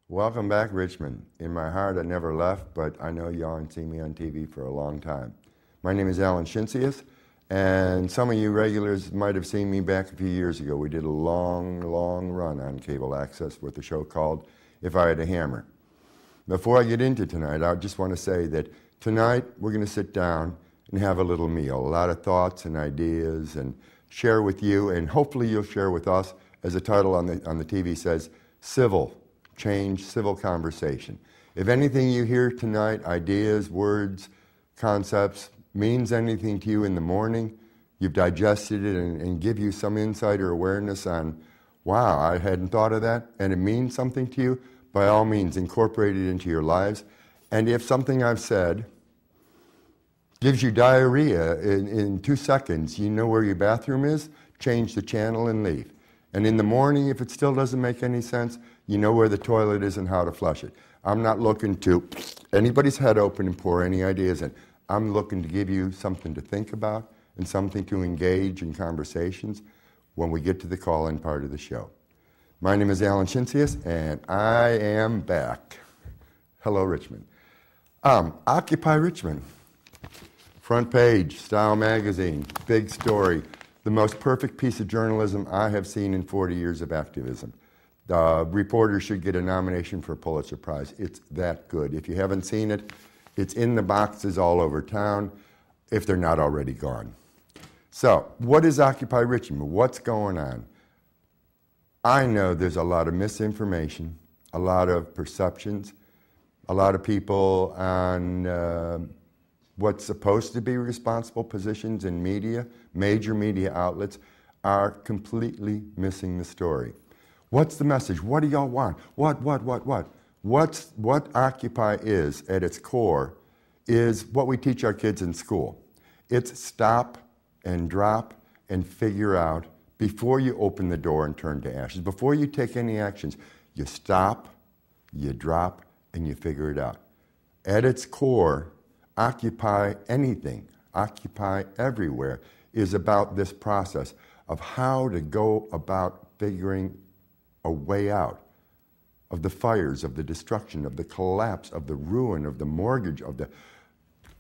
Welcome back, Richmond. In my heart, I never left, but I know y'all haven't seen me on TV for a long time. My name is Alan Shinsius, and some of you regulars might have seen me back a few years ago. We did a long run on cable access with a show called If I Had a Hammer. Before I get into tonight, I just want to say that tonight we're going to sit down and have a little meal, a lot of thoughts and ideas, and share with you, and hopefully you'll share with us, as the title on the TV says, Civil Change, Civil Conversation. If anything you hear tonight, ideas, words, concepts, means anything to you in the morning, you've digested it and give you some insight or awareness on, wow, I hadn't thought of that, and it means something to you, by all means, incorporate it into your lives. And if something I've said gives you diarrhea in 2 seconds, you know where your bathroom is, change the channel and leave. And in the morning, if it still doesn't make any sense, you know where the toilet is and how to flush it. I'm not looking to anybody's head open and pour any ideas in. I'm looking to give you something to think about and something to engage in conversations when we get to the call-in part of the show. My name is Alan Shinsius, and I am back. Hello, Richmond. Occupy Richmond. Front page, Style magazine, big story. The most perfect piece of journalism I have seen in 40 years of activism. The reporter should get a nomination for a Pulitzer Prize. It's that good. If you haven't seen it, it's in the boxes all over town, if they're not already gone. So, what is Occupy Richmond? What's going on? I know there's a lot of misinformation, a lot of perceptions, a lot of people on what's supposed to be responsible positions in media, major media outlets, are completely missing the story. What's the message? What do y'all want? What? What Occupy is, at its core, is what we teach our kids in school. It's stop and drop and figure out before you open the door and turn to ashes. Before you take any actions, you stop, you drop, and you figure it out. At its core, Occupy anything, Occupy everywhere, is about this process of how to go about figuring a way out of the fires, of the destruction, of the collapse, of the ruin, of the mortgage, of the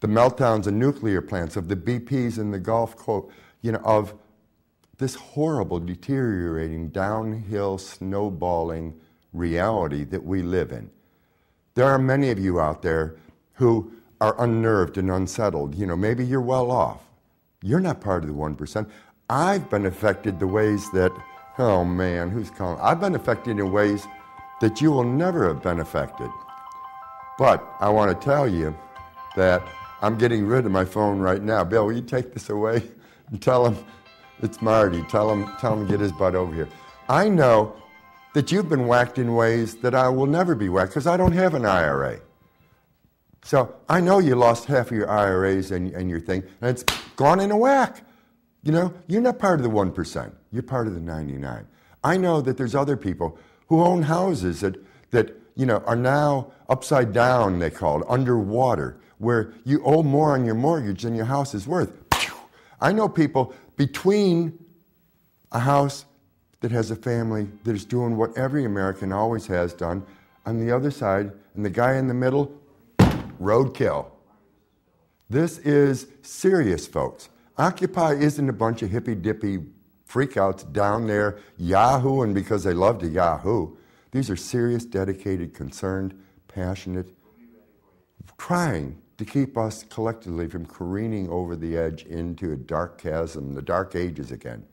meltdowns of nuclear plants, of the BPs in the Gulf Coast, of this horrible, deteriorating, downhill, snowballing reality that we live in. There are many of you out there who are unnerved and unsettled. Maybe you're well off. You're not part of the 1%. I've been affected the ways that, oh man, who's calling? I've been affected in ways that you will never have been affected. But I want to tell you that I'm getting rid of my phone right now. Bill, will you take this away and tell him it's Marty? Tell him to get his butt over here. I know that you've been whacked in ways that I will never be whacked because I don't have an IRA. So I know you lost half of your IRAs and your thing, and it's gone in a whack. You're not part of the 1%. You're part of the 99. I know that there's other people who own houses that are now upside down, they call it, underwater, where you owe more on your mortgage than your house is worth. I know people between a house that has a family that is doing what every American always has done, on the other side, and the guy in the middle, roadkill. This is serious, folks. Occupy isn't a bunch of hippy-dippy freakouts down there yahooing because they love to yahoo. These are serious, dedicated, concerned, passionate, trying to keep us collectively from careening over the edge into a dark chasm, the dark ages again.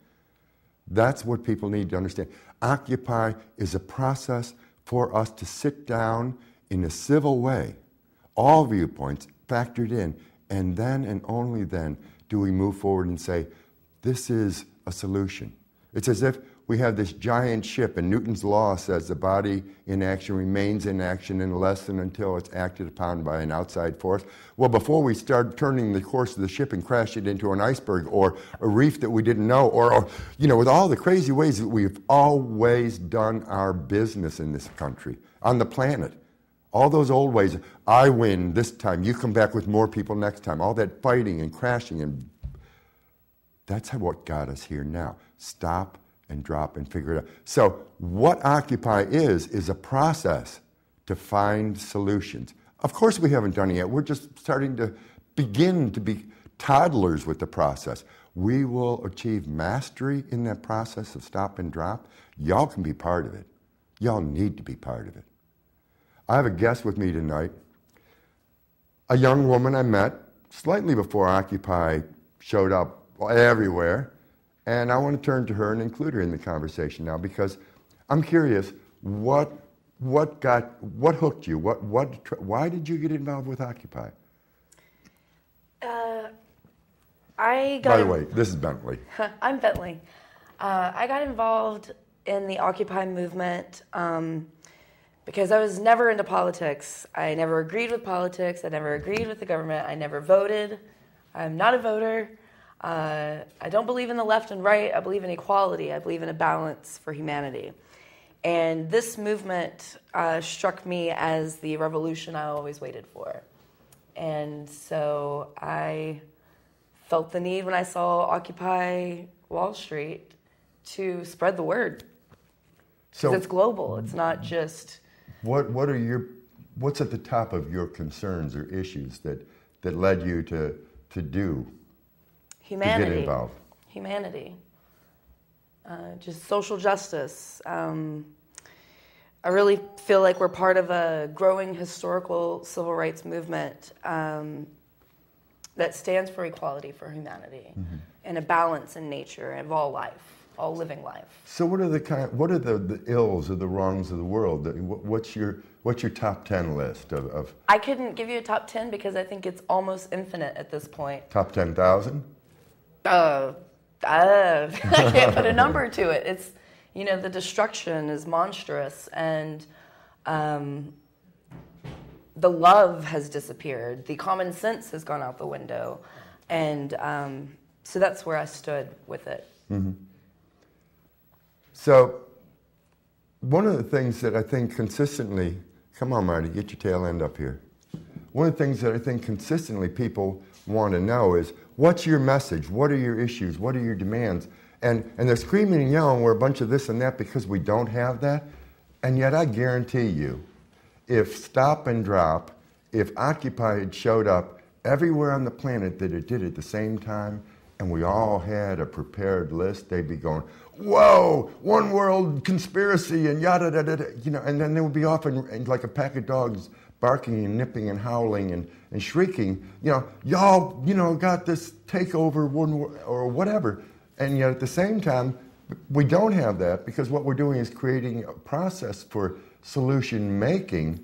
That's what people need to understand. Occupy is a process for us to sit down in a civil way, all viewpoints factored in, and then and only then do we move forward and say, this is a solution. It's as if we have this giant ship, and Newton's law says the body in action remains in action unless and until it's acted upon by an outside force. Well, before we start turning the course of the ship and crash it into an iceberg or a reef that we didn't know, or with all the crazy ways that we've always done our business in this country, on the planet, all those old ways, I win this time, you come back with more people next time, all that fighting and crashing, and that's what got us here now. Stop and drop and figure it out. So what Occupy is a process to find solutions. Of course we haven't done it yet. We're just starting to begin to be toddlers with the process. We will achieve mastery in that process of stop and drop. Y'all can be part of it. Y'all need to be part of it. I have a guest with me tonight, a young woman I met slightly before Occupy showed up everywhere, and I want to turn to her and include her in the conversation now because I'm curious, what hooked you? Why did you get involved with Occupy? By the way, this is Bentley. I'm Bentley. I got involved in the Occupy movement because I was never into politics. I never agreed with politics. I never agreed with the government. I never voted. I'm not a voter. I don't believe in the left and right. I believe in equality. I believe in a balance for humanity. And this movement struck me as the revolution I always waited for. And so I felt the need when I saw Occupy Wall Street to spread the word. Because it's global. It's not just... What's at the top of your concerns or issues that led you to get involved? Humanity. Just social justice. I really feel like we're part of a growing historical civil rights movement that stands for equality for humanity and a balance in nature of all life, all living life. So what are the ills or the wrongs of the world? What's your top 10 list of? I couldn't give you a top 10 because I think it's almost infinite at this point. Top 10,000? I can't put a number to it. It's, the destruction is monstrous, and the love has disappeared. The common sense has gone out the window, and so that's where I stood with it. Mm-hmm. So one of the things that I think consistently, come on, Marty, get your tail end up here. One of the things that I think consistently people want to know is, what's your message? What are your issues? What are your demands? And they're screaming and yelling, we're a bunch of this and that because we don't have that. And yet I guarantee you, if Stop and Drop, if Occupy had showed up everywhere on the planet that it did at the same time, and we all had a prepared list, they'd be going, whoa, one world conspiracy and yada, da, da, da, and then they would be off and like a pack of dogs barking and nipping and howling and shrieking, y'all, got this takeover or whatever. And yet at the same time, we don't have that because what we're doing is creating a process for solution making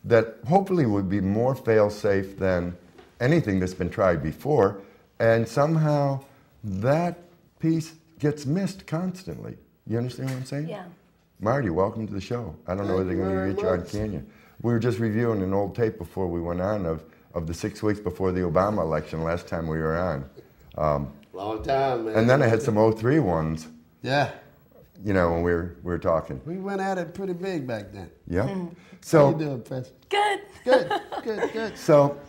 that hopefully would be more fail-safe than anything that's been tried before. And somehow that piece gets missed constantly. You understand what I'm saying? Yeah. Marty, welcome to the show. I don't know whether they're going to get you on camera. We were just reviewing an old tape before we went on of the 6 weeks before the Obama election last time we were on. Long time, man. And then I had some 03 ones. Yeah. When we were talking. We went at it pretty big back then. Yeah. Mm. So, how you doing, Professor? Good. Good. So,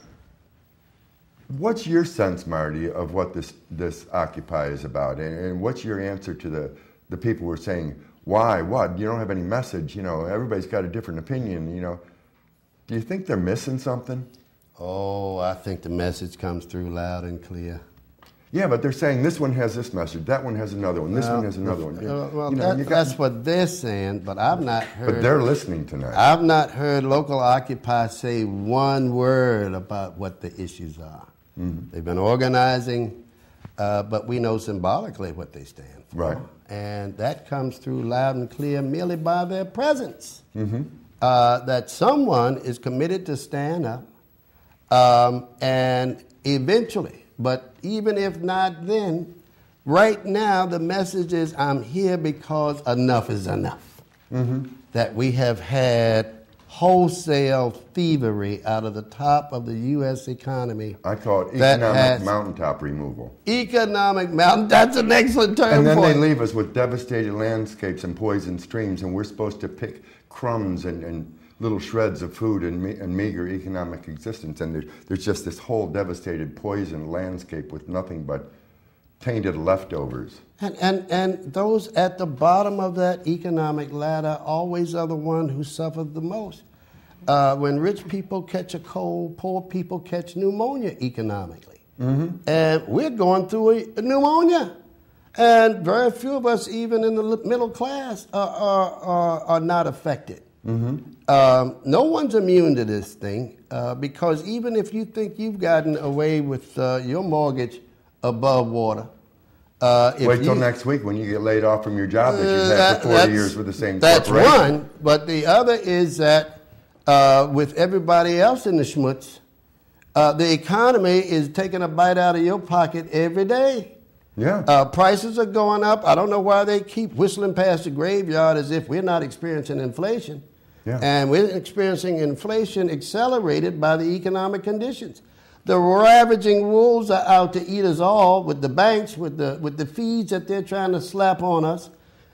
what's your sense, Marty, of what this Occupy is about? And what's your answer to the people who are saying, why, what? You don't have any message, everybody's got a different opinion, Do you think they're missing something? Oh, I think the message comes through loud and clear. Yeah, but they're saying this one has this message, that one has another one, this one has another one. That's what they're saying, but I've not heard... But they're listening tonight. I've not heard local Occupy say one word about what the issues are. Mm-hmm. They've been organizing, but we know symbolically what they stand for. Right. And that comes through loud and clear merely by their presence. Mm-hmm. That someone is committed to stand up and eventually... But even if not then, right now the message is I'm here because enough is enough. Mm-hmm. That we have had wholesale thievery out of the top of the U.S. economy. I call it economic mountaintop removal. Economic mountain, that's an excellent term And then for they it. leave us with devastated landscapes and poisoned streams, and we're supposed to pick crumbs and little shreds of food and meager economic existence, and there's just this whole devastated, poisoned landscape with nothing but tainted leftovers. And those at the bottom of that economic ladder always are the ones who suffer the most. when rich people catch a cold, poor people catch pneumonia economically. And we're going through a pneumonia. And very few of us, even in the middle class, are not affected. No one's immune to this thing because even if you think you've gotten away with your mortgage above water, wait till next week when you get laid off from your job that you've had for 40 years with the same corporation. That's one, but the other is that with everybody else in the schmutz, the economy is taking a bite out of your pocket every day. Yeah. Prices are going up. I don't know why they keep whistling past the graveyard as if we're not experiencing inflation. Yeah. And we're experiencing inflation accelerated by the economic conditions. The ravaging wolves are out to eat us all with the banks, with the fees that they're trying to slap on us,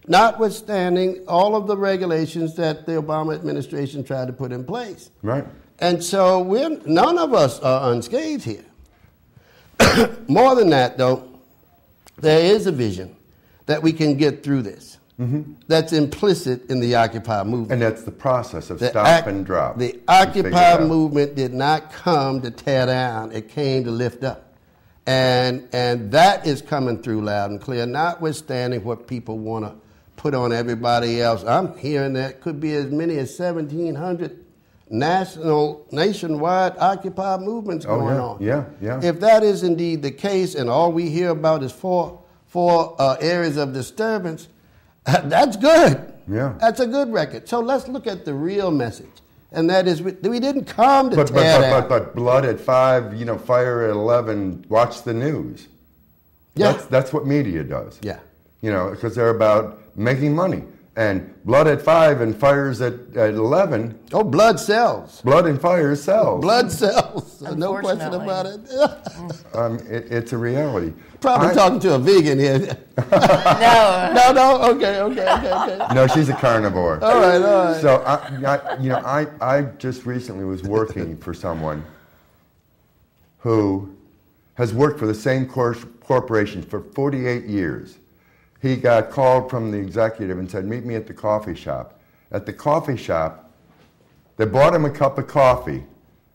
notwithstanding all of the regulations that the Obama administration tried to put in place. Right. And so none of us are unscathed here. More than that, though, there is a vision that we can get through this. That's implicit in the Occupy movement. And that's the process of stop and drop. The Occupy movement did not come to tear down. It came to lift up. And that is coming through loud and clear, notwithstanding what people want to put on everybody else. I'm hearing that could be as many as 1,700 nationwide Occupy movements going on. Yeah. If that is indeed the case, and all we hear about is four areas of disturbance, that's good. Yeah. That's a good record. So let's look at the real message. And that is, we didn't come to tear down. But blood at 5, fire at 11, watch the news. Yeah. That's what media does. Yeah. Because they're about making money. And blood at 5 and fires at 11. Oh, blood sells. Blood and fire sells. Blood sells. No question about it. It's a reality. Probably talking to a vegan here. No. No. Okay. No, she's a carnivore. All right. So I just recently was working for someone who has worked for the same corporation for 48 years. He got called from the executive and said, meet me at the coffee shop. At the coffee shop, they bought him a cup of coffee,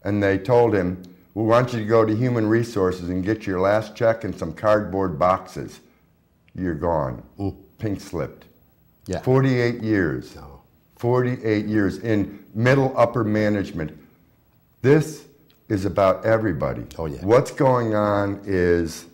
and they told him, we want you to go to Human Resources and get your last check and some cardboard boxes. You're gone. Pink slipped. Yeah. 48 years. No. 48 years in middle upper management. This is about everybody. Oh, yeah. What's going on is,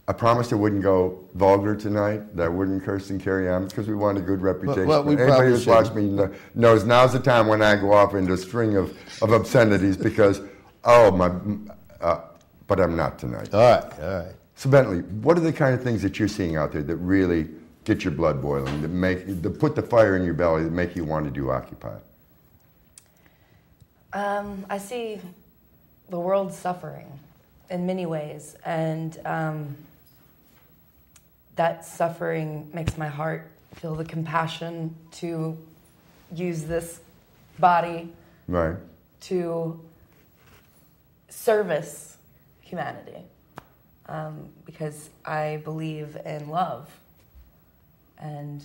I promised I wouldn't go vulgar tonight, that I wouldn't curse and carry on, because we want a good reputation. Well, anybody who's watched me knows now's the time when I go off into a string of obscenities because, but I'm not tonight. All right. So Bentley, what are the kind of things that you're seeing out there that really get your blood boiling, that put the fire in your belly, that make you want to do Occupy? I see the world suffering in many ways, and that suffering makes my heart feel the compassion to use this body to service humanity, because I believe in love. And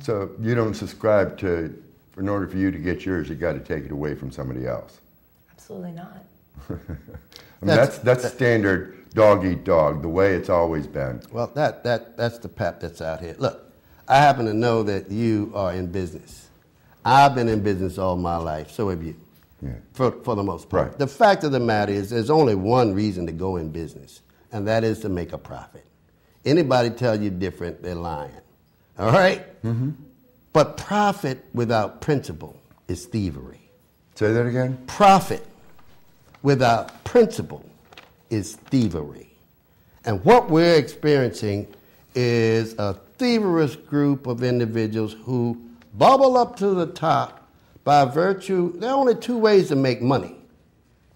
so you don't subscribe to, in order for you to get yours, you got to take it away from somebody else? Absolutely not. That's standard dog eat dog, the way it's always been. Well, that's the pep that's out here. Look, I happen to know that you are in business. I've been in business all my life, so have you, for the most part. Right. The fact of the matter is there's only one reason to go in business, and that is to make a profit. Anybody tell you different, they're lying. All right? But profit without principle is thievery. Say that again? Profit without principle is thievery. And what we're experiencing is a thieverous group of individuals who bubble up to the top by virtue, there are only two ways to make money.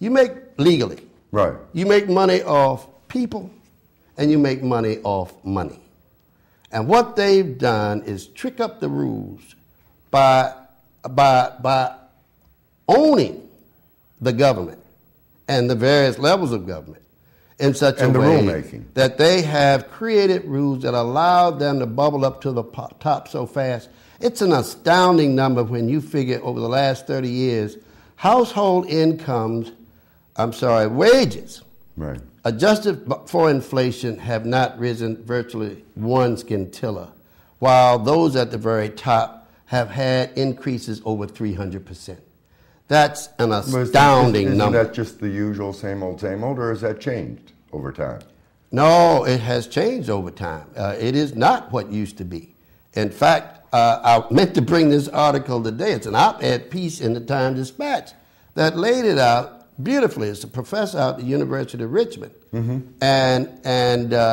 You make legally. Right. You make money off people, and you make money off money. And what they've done is trick up the rules by owning the government and the various levels of government in such a And the way rulemaking. that they have created rules that allow them to bubble up to the top so fast. It's an astounding number when you figure over the last 30 years, household incomes, wages, Right. adjusted for inflation, have not risen virtually one scintilla, while those at the very top have had increases over 300%. That's an astounding Isn't number. that just the usual same old, or has that changed over time? No, it has changed over time. It is not what used to be. In fact, I meant to bring this article today. It's an op-ed piece in the Times-Dispatch that laid it out beautifully. It's a professor out at the University of Richmond. And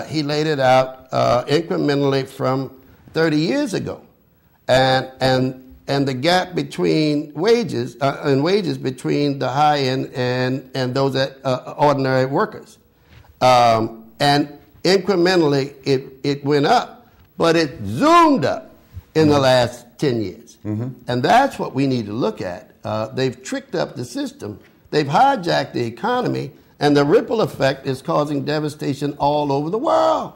he laid it out incrementally from 30 years ago. And the gap between wages between the high end and those that ordinary workers, and incrementally it went up, but it zoomed up in the last 10 years, and that's what we need to look at. They've tricked up the system, they've hijacked the economy, and the ripple effect is causing devastation all over the world.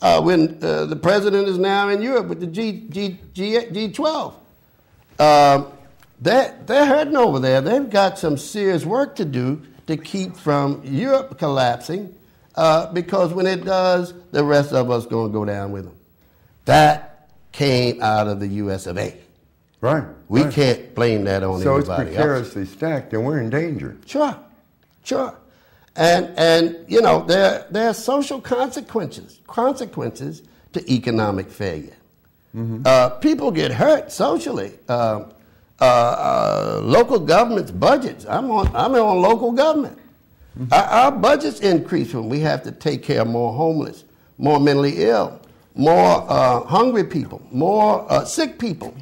When the president is now in Europe with the G12. They're hurting over there. They've got some serious work to do to keep from Europe collapsing, because when it does, the rest of us going to go down with them. That came out of the US of A. Right. We can't blame that on So anybody it's precariously stacked, and we're in danger. Sure. And you know, there are social consequences to economic failure. People get hurt socially. Local government's budgets. I'm on local government. Our budgets increase when we have to take care of more homeless, more mentally ill, more hungry people, more sick people.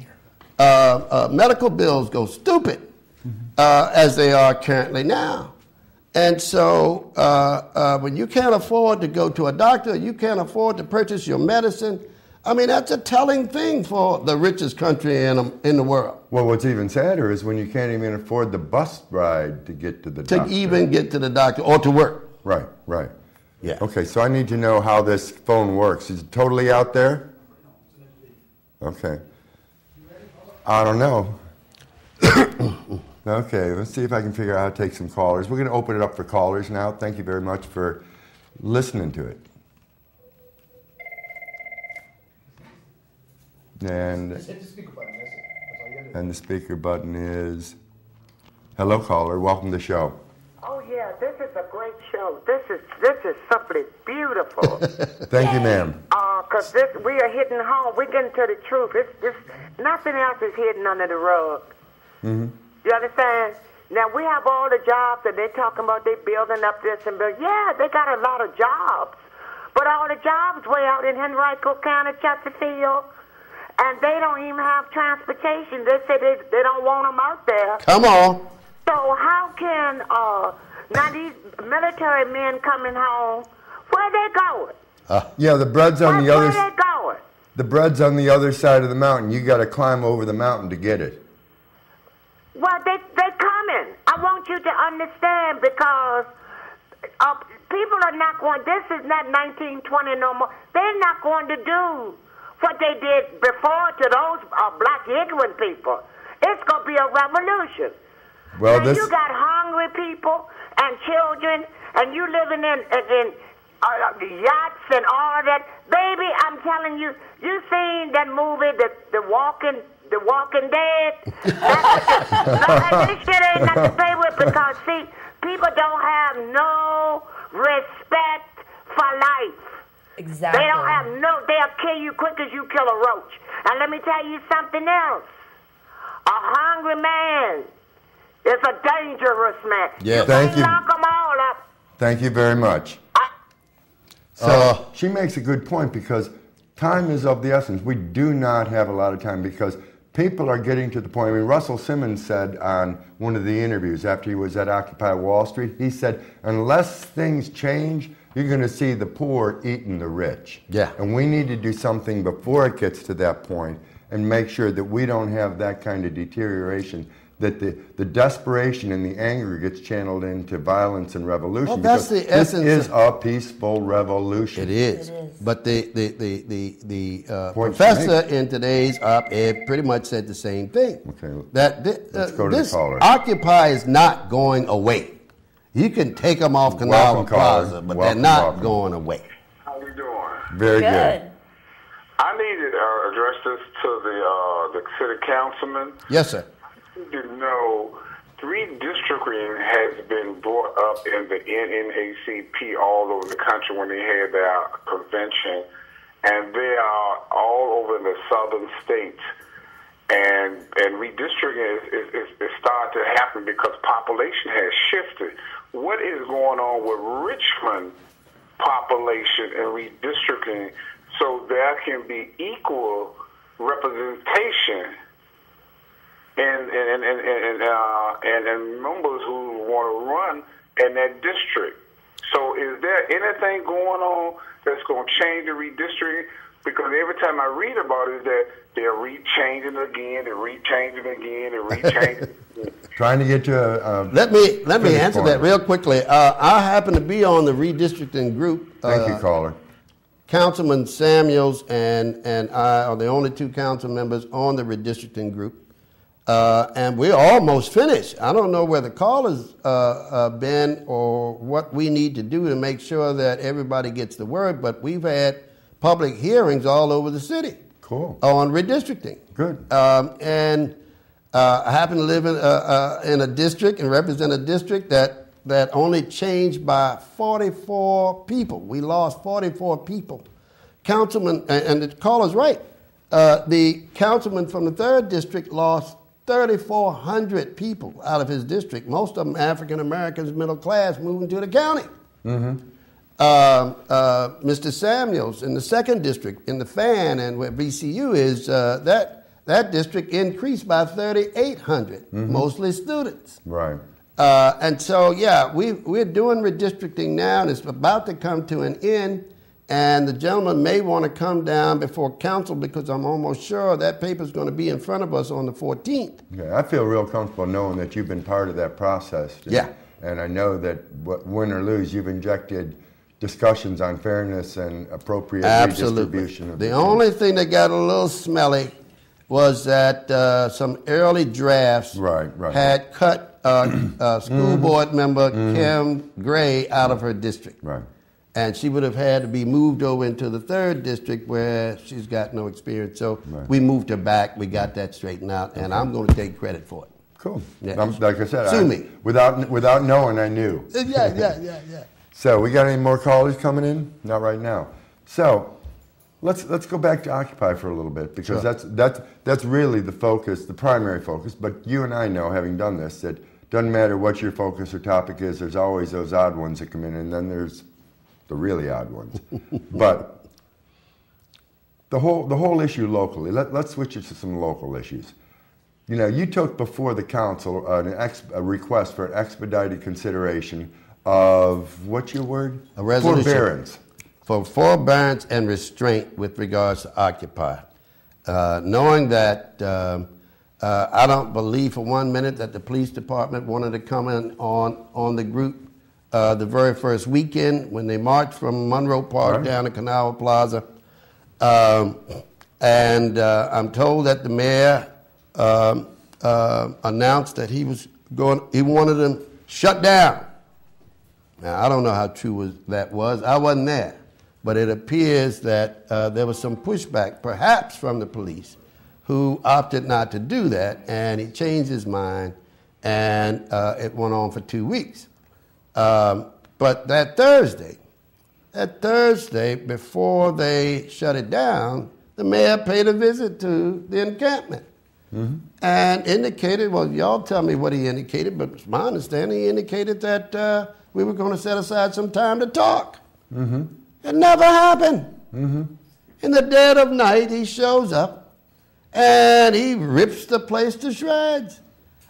Medical bills go stupid as they are currently now. And so when you can't afford to go to a doctor, you can't afford to purchase your medicine, I mean, that's a telling thing for the richest country in the world. Well, what's even sadder is when you can't even afford the bus ride to get to the doctor. To even get to the doctor or to work. Right. Yeah. Okay, so I need to know how this phone works. Is it totally out there? Okay. I don't know. Okay, let's see if I can figure out how to take some callers. We're going to open it up for callers now. Thank you very much for listening to it. And the speaker button is, hello caller, welcome to the show. Oh yeah, this is a great show. This is something beautiful. Thank you, ma'am. Cause we are hitting home. We're getting to the truth. It's nothing else is hidden under the rug. You understand? Now we have all the jobs that they're talking about. They building up this and building. Yeah, they got a lot of jobs, but all the jobs way out in Henrico County, Chesterfield. And they don't even have transportation. They say they don't want them out there. Come on. So how can now these military men coming home? Where they going? Yeah, the bread's on the other. Where they going? The bread's on the other side of the mountain. You got to climb over the mountain to get it. Well, they coming. I want you to understand because people are not going. This is not 1920 no more. They're not going to do what they did before to those black ignorant people. It's going to be a revolution. Well, now, you got hungry people and children, and you living in yachts and all of that. Baby, I'm telling you, you seen that movie, The Walking Dead? This shit ain't nothing to play with because, see, people don't have no respect for life. Exactly. They don't have they'll kill you quick as you kill a roach. And let me tell you something else. A hungry man is a dangerous man. Yeah. Thank you. Knock them all up. Thank you very much. So she makes a good point because time is of the essence. We do not have a lot of time because people are getting to the point. I mean, Russell Simmons said on one of the interviews after he was at Occupy Wall Street, he said, unless things change, you're going to see the poor eating the rich. Yeah. And we need to do something before it gets to that point and make sure that we don't have that kind of deterioration that the desperation and the anger gets channeled into violence and revolution. Well, that's the essence. This is a peaceful revolution. It is. It is. But the professor in today's op-ed pretty much said the same thing. Okay. That Let's go to the this caller. Occupy is not going away. You can take them off Canal Welcome, caller. Plaza, but Welcome, they're not welcome. going away. How you doing? Very good. I need to address this to the city councilman. Yes, sir. You know, redistricting has been brought up in the NNACP all over the country when they had their convention, and they are all over the southern states. And redistricting is starting to happen because population has shifted. What is going on with Richmond population and redistricting so there can be equal representation and members who want to run in that district? So is there anything going on that's going to change the redistricting? Because every time I read about it, that they're rechanging it again, they're rechanging it again, they're rechanging it again. Trying to get to Let me answer point. that real quickly. I happen to be on the redistricting group. Thank you, caller. Councilman Samuels and I are the only two council members on the redistricting group. And we're almost finished. I don't know where the callers been or what we need to do to make sure that everybody gets the word, but we've had public hearings all over the city. Cool. On redistricting. Good. And I happen to live in a district and represent a district that only changed by 44 people. We lost 44 people. Councilman, and the caller's right, the councilman from the 3rd district lost 3,400 people out of his district, most of them African Americans, middle class, moving to the county. Mm-hmm. Mr. Samuels in the 2nd district, in the FAN, and where VCU is, that district increased by 3,800, mostly students. Right. And so, yeah, we're doing redistricting now, and it's about to come to an end. And the gentleman may want to come down before council because I'm almost sure that paper's going to be in front of us on the 14th. Yeah, I feel real comfortable knowing that you've been part of that process. Yeah. And I know that win or lose, you've injected discussions on fairness and appropriate redistribution. Of the only thing that got a little smelly was that some early drafts had cut school board member Kim Gray out of her district. Right. And she would have had to be moved over into the 3rd district where she's got no experience. So we moved her back. We got that straightened out, and I'm going to take credit for it. Cool. Yeah. Like I said, Sue me. Without knowing, I knew. Yeah. So we got any more callers coming in? Not right now. So let's go back to Occupy for a little bit because that's really the focus, the primary focus. But you and I know, having done this, that doesn't matter what your focus or topic is. There's always those odd ones that come in, and then there's the really odd ones. But the whole issue locally. Let's switch it to some local issues. You know, you took before the council a request for an expedited consideration of, what's your word? A resolution. Forbearance. For forbearance and restraint with regards to Occupy. Knowing that I don't believe for 1 minute that the police department wanted to come in on the group the very first weekend when they marched from Monroe Park down to Canal Plaza. And I'm told that the mayor announced that he wanted them shut down. Now, I don't know how true that was. I wasn't there. But it appears that there was some pushback, perhaps from the police, who opted not to do that, and he changed his mind, and it went on for 2 weeks. But that Thursday, before they shut it down, the mayor paid a visit to the encampment and indicated, well, y'all tell me what he indicated, but it's my understanding he indicated that we were going to set aside some time to talk. It never happened. In the dead of night, he shows up and he rips the place to shreds.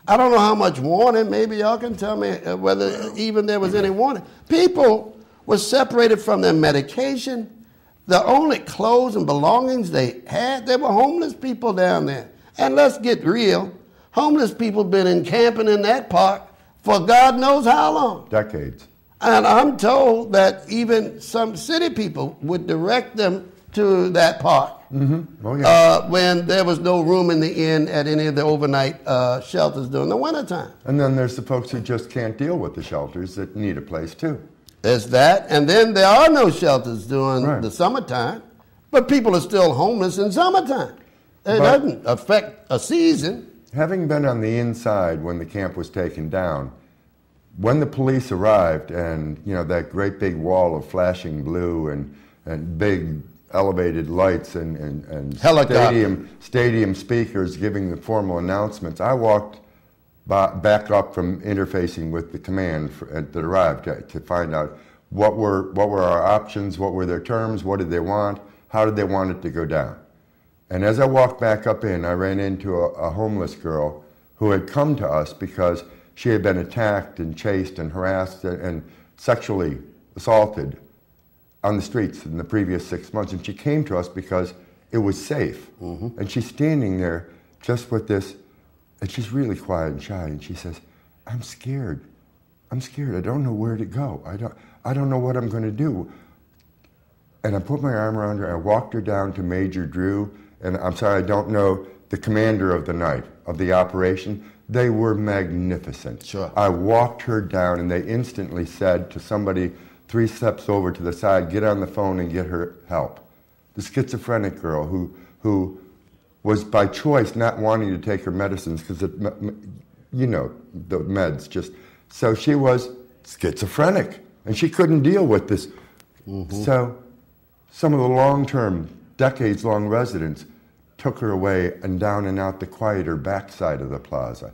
I don't know how much warning. Maybe y'all can tell me whether even there was any warning. People were separated from their medication. The only clothes and belongings they had, they were homeless people down there. And let's get real. Homeless people been encamping in that park for God knows how long. Decades. And I'm told that even some city people would direct them to that park Oh, yeah. when there was no room in the inn at any of the overnight shelters during the wintertime. And then there's the folks who just can't deal with the shelters that need a place too. There's that. And then there are no shelters during the summertime, but people are still homeless in summertime. It doesn't affect a season. Having been on the inside when the camp was taken down, when the police arrived and, you know, that great big wall of flashing blue and big elevated lights and stadium speakers giving the formal announcements, I walked back up from interfacing with the command that arrived to find out what were our options, what were their terms, what did they want, how did they want it to go down. And as I walked back up in, I ran into a homeless girl who had come to us because she had been attacked and chased and harassed and sexually assaulted on the streets in the previous 6 months. And she came to us because it was safe. And she's standing there just with this, and she's really quiet and shy, and she says, I'm scared. I'm scared. I don't know where to go. I don't know what I'm going to do. And I put my arm around her. I walked her down to Major Drew, and I'm sorry, I don't know the commander of the night, of the operation. They were magnificent. Sure. I walked her down, and they instantly said to somebody 3 steps over to the side, get on the phone and get her help. The schizophrenic girl who was by choice not wanting to take her medicines because, you know, the meds just, so she was schizophrenic and she couldn't deal with this. So some of the long-term, decades-long residents took her away and down and out the quieter backside of the plaza.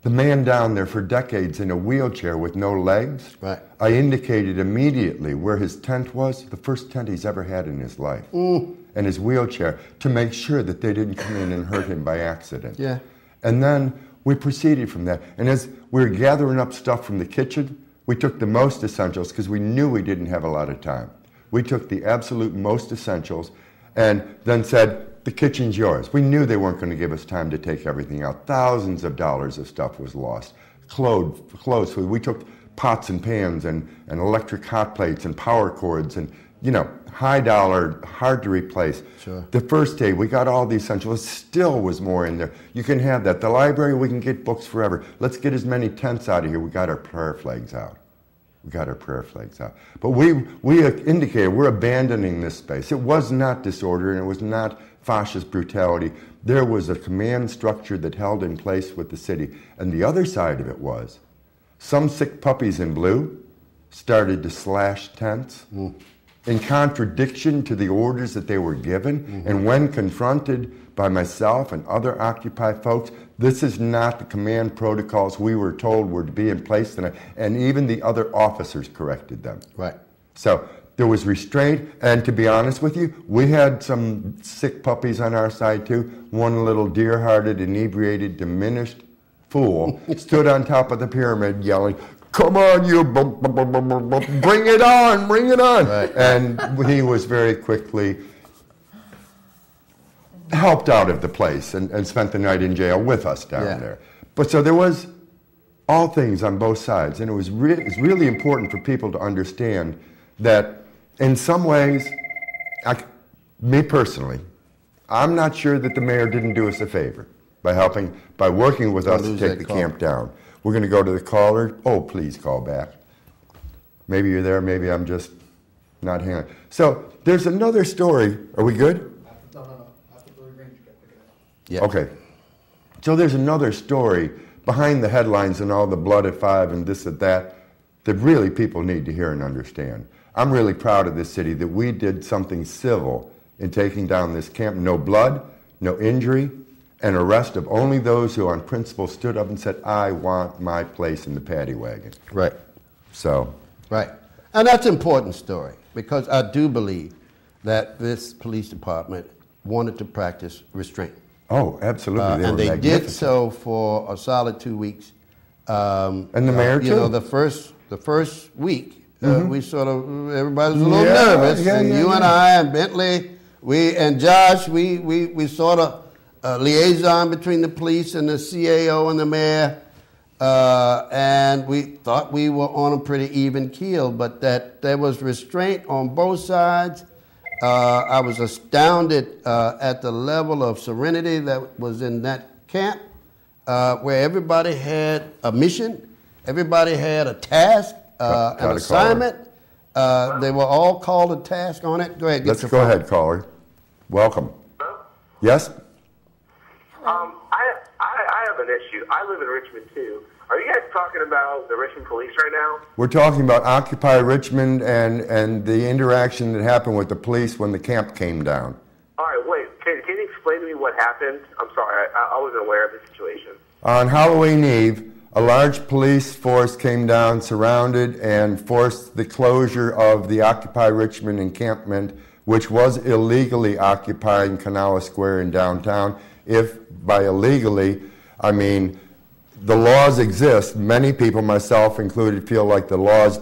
The man down there for decades in a wheelchair with no legs, I indicated immediately where his tent was, the first tent he's ever had in his life, and his wheelchair, to make sure that they didn't come in and hurt him by accident. And then we proceeded from that. And as we were gathering up stuff from the kitchen, we took the most essentials because we knew we didn't have a lot of time. We took the absolute most essentials and then said, the kitchen's yours. We knew they weren't going to give us time to take everything out. Thousands of dollars of stuff was lost. Clothes, we took pots and pans and electric hot plates and power cords and, you know, high dollar, hard to replace. Sure. The first day, we got all the essentials. Still was more in there. You can have that. The library, we can get books forever. Let's get as many tents out of here. We got our prayer flags out. But we indicated we're abandoning this space. It was not disorder and it was not fascist brutality. There was a command structure that held in place with the city. And the other side of it was some sick puppies in blue started to slash tents in contradiction to the orders that they were given. And when confronted by myself and other Occupy folks, this is not the command protocols we were told were to be in place tonight. And even the other officers corrected them. So there was restraint, and to be honest with you, we had some sick puppies on our side too. One little deer-hearted, inebriated, diminished fool stood on top of the pyramid yelling, come on, you, bring it on, bring it on. And he was very quickly helped out of the place and spent the night in jail with us down there. But so there was all things on both sides, and it's really important for people to understand that in some ways, me personally, I'm not sure that the mayor didn't do us a favor by working with us to take the camp down. We're going to go to the caller. Oh, please call back. Maybe you're there, maybe I'm just not hearing. So there's another story. Are we good? No. After the range, you can pick it up. Yeah. Okay. So there's another story behind the headlines and all the blood at 5 and this and that really people need to hear and understand. I'm really proud of this city that we did something civil in taking down this camp. No blood, no injury, and arrest of only those who on principle stood up and said, I want my place in the paddy wagon. So. And that's an important story because I do believe that this police department wanted to practice restraint. Oh, absolutely. And they did so for a solid 2 weeks. And the mayor too? You know, the first week, we sort of, everybody was a little nervous. And you and I and Bentley, and Josh, we sort of liaison between the police and the CAO and the mayor, and we thought we were on a pretty even keel, but that there was restraint on both sides. I was astounded at the level of serenity that was in that camp, where everybody had a mission, everybody had a task, an assignment. They were all called a task on it. Go ahead. Let's go ahead, caller. Welcome. Yes? I have an issue. I live in Richmond, too. Are you guys talking about the Richmond police right now? We're talking about Occupy Richmond and the interaction that happened with the police when the camp came down. All right, wait. Can you explain to me what happened? I'm sorry. I wasn't aware of the situation. On Halloween Eve, a large police force came down, surrounded, and forced the closure of the Occupy Richmond encampment, which was illegally occupying Kanawha Square in downtown. If by illegally, I mean the laws exist. Many people, myself included, feel like the laws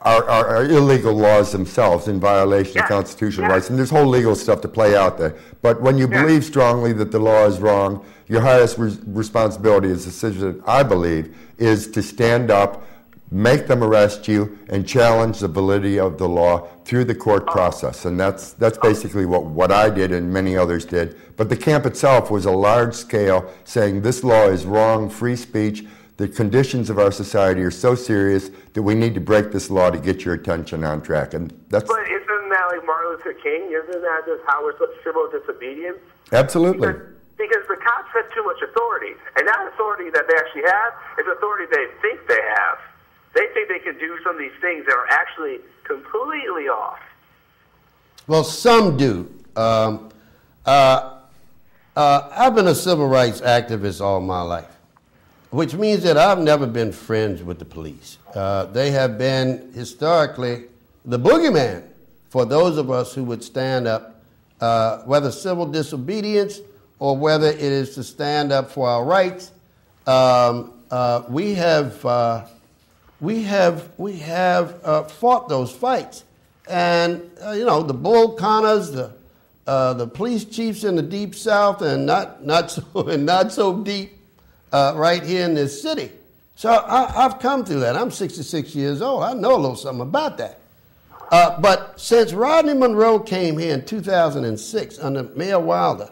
are illegal laws themselves in violation of constitutional rights. And there's whole legal stuff to play out there. But when you believe strongly that the law is wrong, your highest responsibility as a citizen, I believe, is to stand up, make them arrest you, and challenge the validity of the law through the court process. And that's basically what I did and many others did. But the camp itself was a large scale saying this law is wrong, free speech. The conditions of our society are so serious that we need to break this law to get your attention on track. And that's. But isn't that like Martin Luther King? Isn't that just how we're supposed to civil disobedience? Absolutely. Because the cops have too much authority. And that authority that they actually have is authority they think they have. They think they can do some of these things that are actually completely off. Well, some do. I've been a civil rights activist all my life, which means that I've never been friends with the police. They have been historically the boogeyman for those of us who would stand up, whether civil disobedience or whether it is to stand up for our rights. We have fought those fights, and the Bull Connors, the police chiefs in the Deep South, and not so deep right here in this city. So I've come through that. I'm 66 years old. I know a little something about that. But since Rodney Monroe came here in 2006 under Mayor Wilder,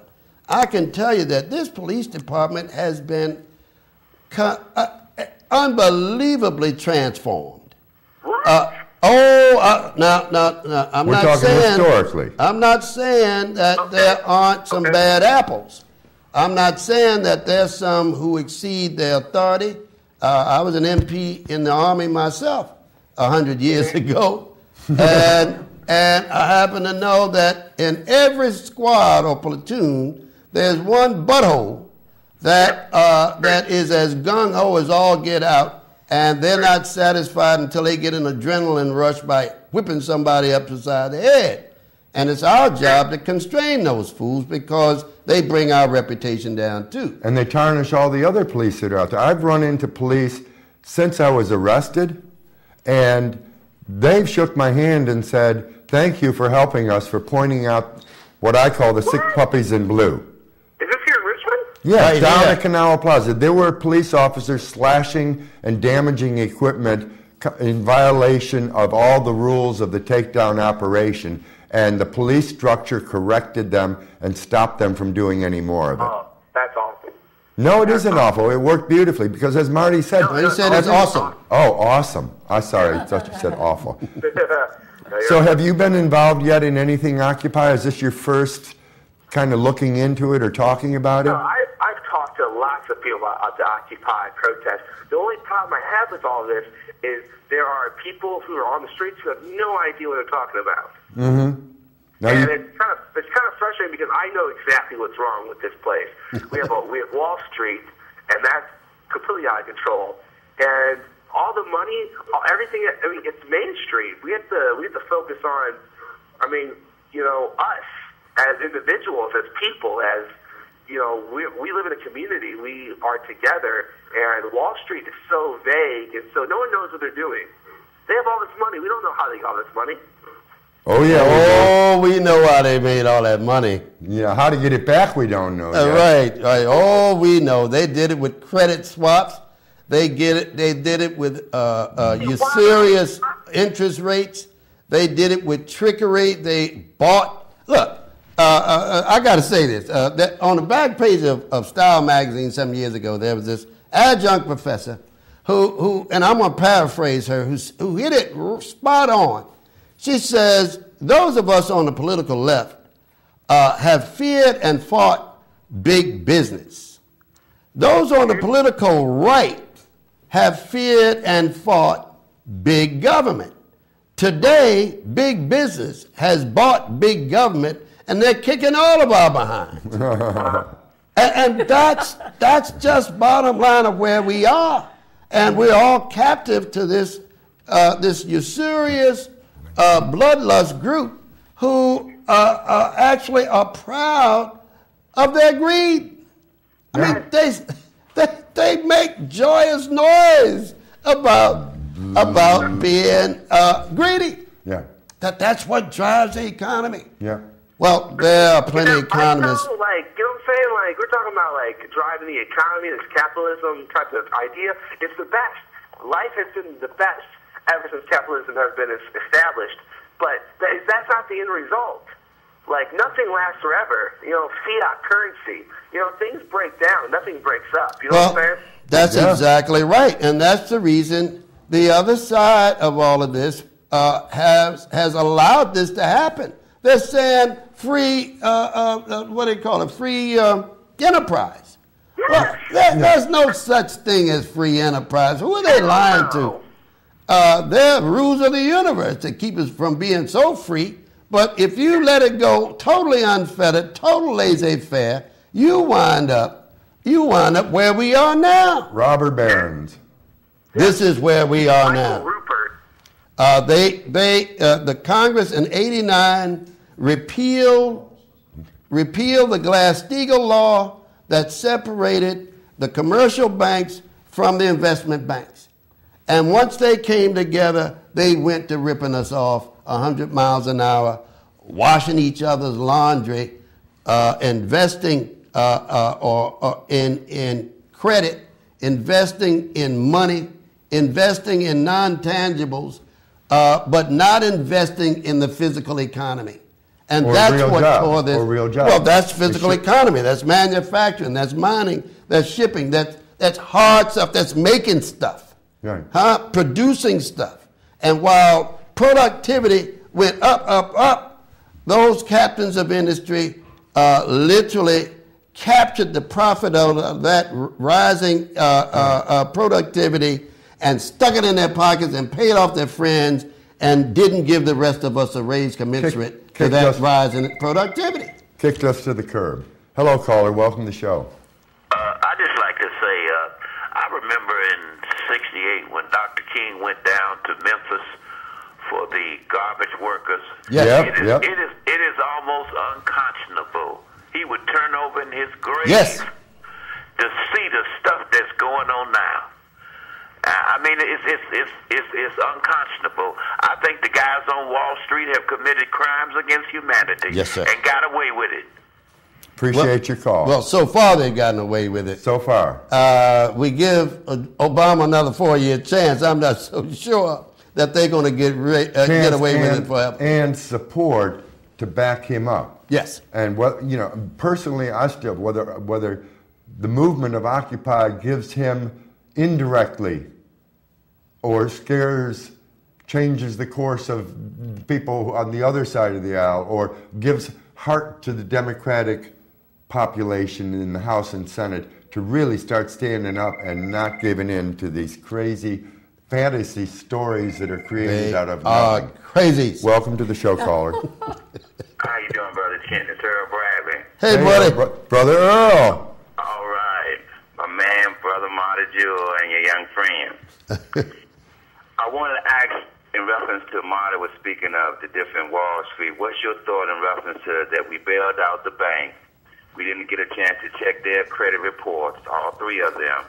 I can tell you that this police department has been unbelievably transformed. What? No, I'm We're not talking saying historically. I'm not saying that there aren't some bad apples. I'm not saying that there's some who exceed their authority. I was an MP in the Army myself 100 years ago, and I happen to know that in every squad or platoon, there's one butthole that is as gung-ho as all get out, and they're not satisfied until they get an adrenaline rush by whipping somebody up to the side of the head. And it's our job to constrain those fools because they bring our reputation down too. And they tarnish all the other police that are out there. I've run into police since I was arrested, and they've shook my hand and said, thank you for helping us, for pointing out what I call the sick puppies in blue. Is this here in Richmond? Yeah, Right down here. at Kanawha Plaza. There were police officers slashing and damaging equipment in violation of all the rules of the takedown operation, and the police structure corrected them and stopped them from doing any more of it. Oh, that's awful. No, it isn't awful. It worked beautifully because, as Marty said, He said it's awesome. Oh, awesome. I'm sorry, I thought you said awful. No, you're So have you been involved yet in anything Occupy? Is this your first kind of looking into it or talking about it? No, I've talked to lots of people about the Occupy protest. The only problem I have with all this is there are people who are on the streets who have no idea what they're talking about. Mm-hmm. Now And you, it's kind of frustrating because I know exactly what's wrong with this place. We have Wall Street, and that's completely out of control. And all the money, everything. I mean, it's Main Street. We have to focus on. I mean, us as individuals, as people, as we live in a community. We are together, and Wall Street is so vague, and so no one knows what they're doing. They have all this money. We don't know how they got all this money. Oh, yeah. Oh, we know how they made all that money. Yeah, how to get it back, we don't know yet. Right. Oh, we know. They did it with credit swaps. They did it with usurious interest rates. They did it with trickery. They bought. Look, I got to say this. That on the back page of Style magazine some years ago, there was this adjunct professor who and I'm going to paraphrase her, who hit it spot on. She says, those of us on the political left have feared and fought big business. Those on the political right have feared and fought big government. Today, big business has bought big government, and they're kicking all of our behind. and that's just bottom line of where we are. And we're all captive to this usurious bloodlust group who actually are proud of their greed. I mean, they make joyous noise about being greedy. Yeah. That's what drives the economy. Yeah. Well, there are plenty of economists. I know, like, you know what I'm saying? Like, we're talking about, like, driving the economy, this capitalism type of idea. It's the best. Life has been the best ever since capitalism has been established. But that's not the end result. Like, nothing lasts forever. You know, fiat currency. You know, things break down. Nothing breaks up. You know what I'm saying? That's exactly right. And that's the reason the other side of all of this has allowed this to happen. They're saying free, what do they call it, free enterprise. Well, there's no such thing as free enterprise. Who are they lying to? They're rules of the universe that keep us from being so free. But if you let it go totally unfettered, total laissez-faire, you wind up where we are now. Robber barons. This is where we are Michael now. Rupert. The Congress in '89 repealed the Glass-Steagall law that separated the commercial banks from the investment banks. And once they came together, they went to ripping us off 100 miles an hour, washing each other's laundry, investing in credit, investing in money, investing in non-tangibles, but not investing in the physical economy. And or that's what job, tore this. Or real job. Well, that's physical economy. That's manufacturing. That's mining. That's shipping. That's hard stuff. That's making stuff. Right. Producing stuff. And while productivity went up, those captains of industry literally captured the profit out of that rising productivity and stuck it in their pockets and paid off their friends and didn't give the rest of us a raise commensurate to that rise in productivity. Kicked us to the curb. Hello, caller. Welcome to the show. I just like to say, I remember in '68 when Dr. King went down to Memphis for the garbage workers. Yes. It is almost unconscionable. He would turn over in his grave to see the stuff that's going on now. I mean, it's unconscionable. I think the guys on Wall Street have committed crimes against humanity. Yes, sir. And got away with it. Appreciate your call. Well, so far they've gotten away with it. So far. We give Obama another 4-year chance. I'm not so sure that they're going to get away with it forever. And support to back him up. Yes. And personally, I still whether the movement of Occupy gives him indirectly or changes the course of people on the other side of the aisle, or gives heart to the Democratic population in the House and Senate to really start standing up and not giving in to these crazy fantasy stories that are created out of nothing. Crazies. Welcome to the show, caller. How you doing, Brother Kent? It's Earl Bradley. Hey, buddy. Brother Earl. All right. My man, Brother Marty Jewell, and your young friend. I wanted to ask, in reference to Marty was speaking of the different Wall Street, what's your thought in reference to that we bailed out the bank? We didn't get a chance to check their credit reports, all three of them.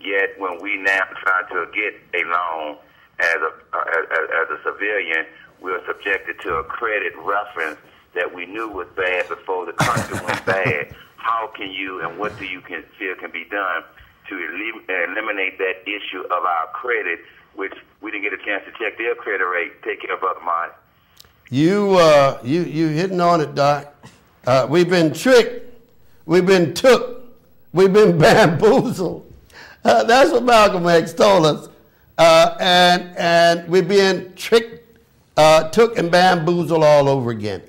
Yet when we now try to get a loan as a civilian, we were subjected to a credit reference that we knew was bad before the country went bad. How can you and what do you feel can be done to eliminate that issue of our credit, which we didn't get a chance to check their credit rate, take care of other money? You hitting on it, Doc. We've been tricked. We've been took. We've been bamboozled. That's what Malcolm X told us. And we're being tricked, took and bamboozled all over again.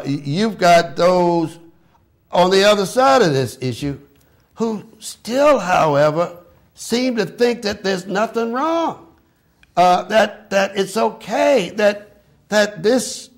You've got those on the other side of this issue who still, however, seem to think that there's nothing wrong, that it's okay, that this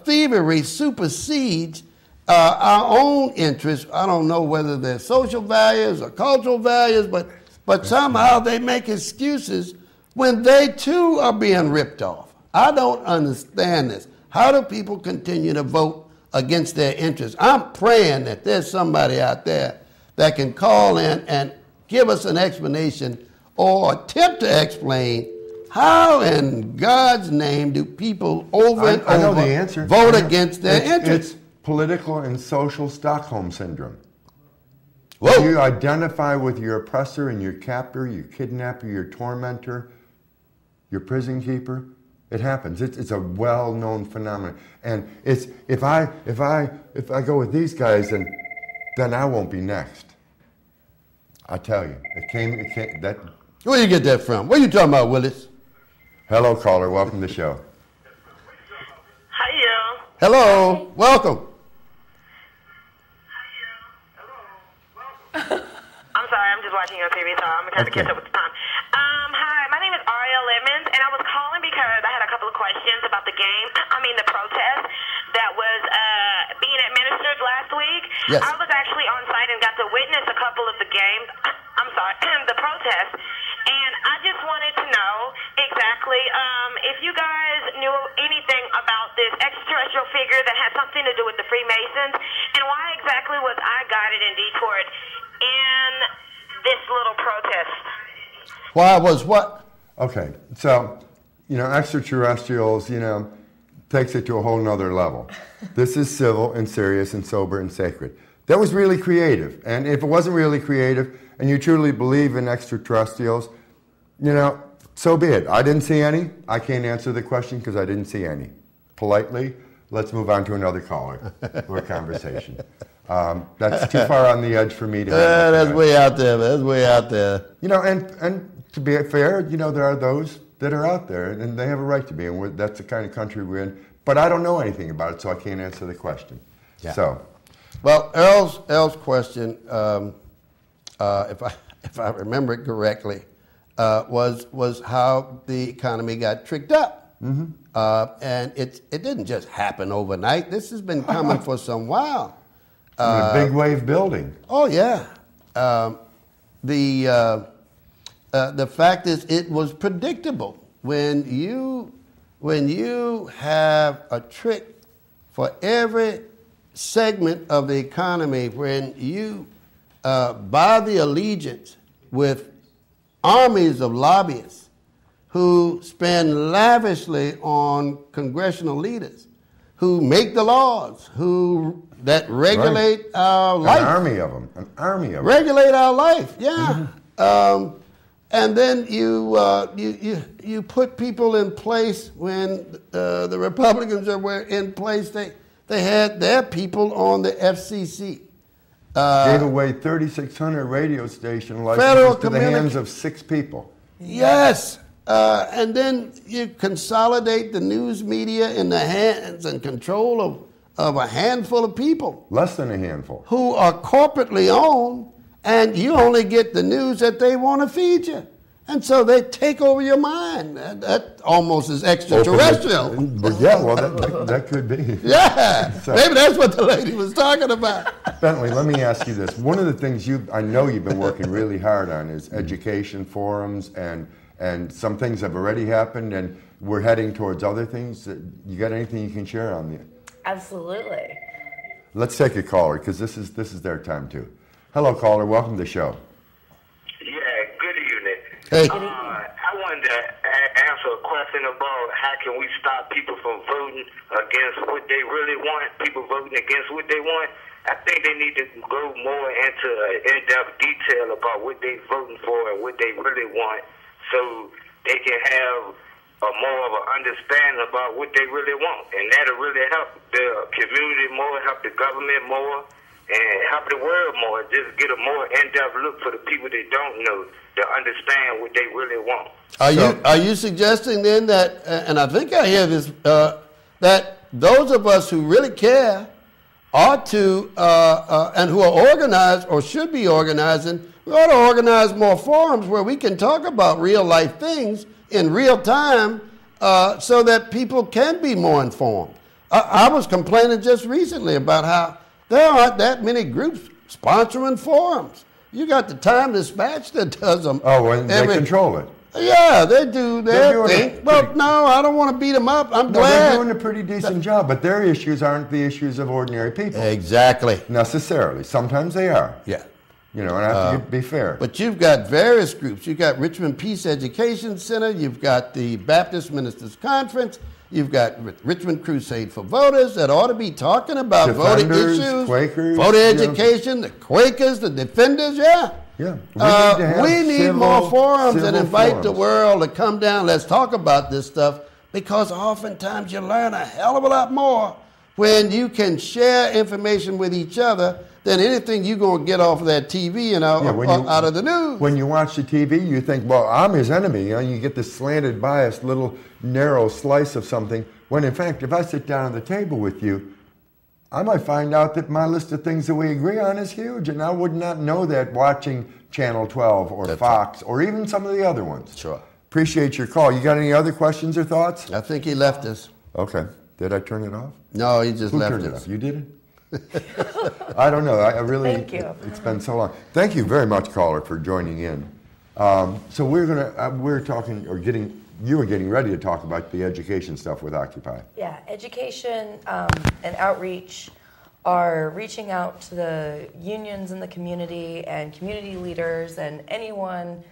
thievery supersedes our own interests. I don't know whether they're social values or cultural values, but somehow they make excuses when they too are being ripped off. I don't understand this. How do people continue to vote against their interests? I'm praying that there's somebody out there that can call in and give us an explanation or attempt to explain how in God's name do people over and over vote against their interests? It's political and social Stockholm syndrome. Whoa. You identify with your oppressor and your captor, your kidnapper, your tormentor, your prison keeper. It happens. It's a well-known phenomenon, and it's if I go with these guys, then I won't be next. I tell you, it came. That. Where you get that from? What are you talking about, Willis? Hello, caller. Welcome to the show. Hiya. Hello. Welcome. I'm sorry, I'm just watching on TV, so I'm going to have to catch up with the time. Hi, my name is Ariel Lemons, and I was calling because I had a couple of questions about the the protest that was being administered last week. Yes. I was actually on site and got to witness a couple of the the protest, and I just wanted to know exactly if you guys knew anything about this extraterrestrial figure that had something to do with the Freemasons, and why exactly was I guided and detoured in this little protest? Why was what? Okay, so, extraterrestrials, takes it to a whole nother level. This is civil and serious and sober and sacred. That was really creative. And if it wasn't really creative and you truly believe in extraterrestrials, so be it. I didn't see any. I can't answer the question because I didn't see any. Politely, let's move on to another caller or conversation. That's too far on the edge for me to handle. That's way out there. That's way out there. And to be fair, there are those that are out there, and they have a right to be, and that's the kind of country we're in. But I don't know anything about it, so I can't answer the question. Yeah. So, well, Earl's question, if I remember it correctly, was how the economy got tricked up, and it didn't just happen overnight. This has been coming for some while. A big wave building. Oh yeah. The fact is, it was predictable. When you have a trick for every segment of the economy, when you buy the allegiance with armies of lobbyists who spend lavishly on congressional leaders, who make the laws, that regulate our life. An army of them. Regulate our life, yeah. And then you put people in place. When the Republicans were in place, they had their people on the FCC. Gave away 3,600 radio station licenses to the hands of 6 people. Yes. And then you consolidate the news media in the hands and control of a handful of people. Less than a handful. Who are corporately owned, and you only get the news that they want to feed you. And so they take over your mind. That almost is extraterrestrial. Yeah, well, that could be. Yeah, so, maybe that's what the lady was talking about. Bentley, let me ask you this. One of the things I know you've been working really hard on is education forums, and some things have already happened, and we're heading towards other things. You got anything you can share on that? Absolutely. Let's take a caller, because this is their time too. Hello, caller. Welcome to the show. Yeah, good evening. Hey. I wanted to ask answer a question about how can we stop people from voting against what they really want, people voting against what they want. I think they need to go more into in-depth detail about what they're voting for and what they really want, so they can have a more of an understanding about what they really want. And that'll really help the community more, help the government more, and help the world more. Just get a more in-depth look for the people that don't know to understand what they really want. Are you suggesting then that, and I think I hear this, that those of us who really care ought to, and who are organized or should be organizing, we ought to organize more forums where we can talk about real life things in real time so that people can be more informed. I was complaining just recently about how there aren't that many groups sponsoring forums. You got the Time Dispatch that does them. Oh, well, they control it. Yeah, they do their thing. Well, no, I don't want to beat them up. I'm glad. They're doing a pretty decent job, but their issues aren't the issues of ordinary people. Exactly. Necessarily. Sometimes they are. Yeah. You know, and I have to be fair. But you've got various groups. You've got Richmond Peace Education Center. You've got the Baptist Ministers Conference. You've got Richmond Crusade for Voters that ought to be talking about voting issues, Quakers, voter education, the Quakers, the Defenders, yeah. Yeah. We need more forums and invite the world to come down. Let's talk about this stuff, because oftentimes you learn a hell of a lot more when you can share information with each other than anything you're going to get off of that TV and out of the news. When you watch the TV, you think, well, I'm his enemy. You know, you get this slanted, biased little narrow slice of something, when in fact, if I sit down at the table with you, I might find out that my list of things that we agree on is huge, and I would not know that watching Channel 12 or Fox or even some of the other ones. Sure. Appreciate your call. You got any other questions or thoughts? I think he left us. Okay. Did I turn it off? No, he just left us. Who turned it off? You did it? I don't know. I really. Thank you. It's been so long. Thank you very much, caller, for joining in. So we're talking or getting. You were getting ready to talk about the education stuff with Occupy. Yeah, education and outreach are reaching out to the unions in the community and community leaders and anyone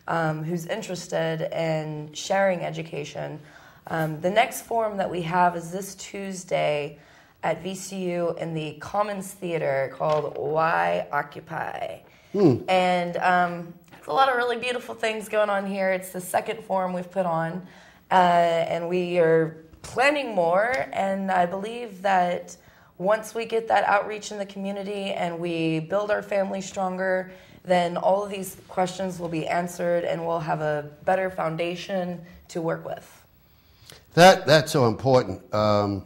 who's interested in sharing education. The next forum that we have is this Tuesday at VCU in the Commons Theater called Why Occupy. And there's a lot of really beautiful things going on here. It's the second forum we've put on, and we are planning more, and I believe that once we get that outreach in the community and we build our family stronger, then all of these questions will be answered and we'll have a better foundation to work with. That's so important. And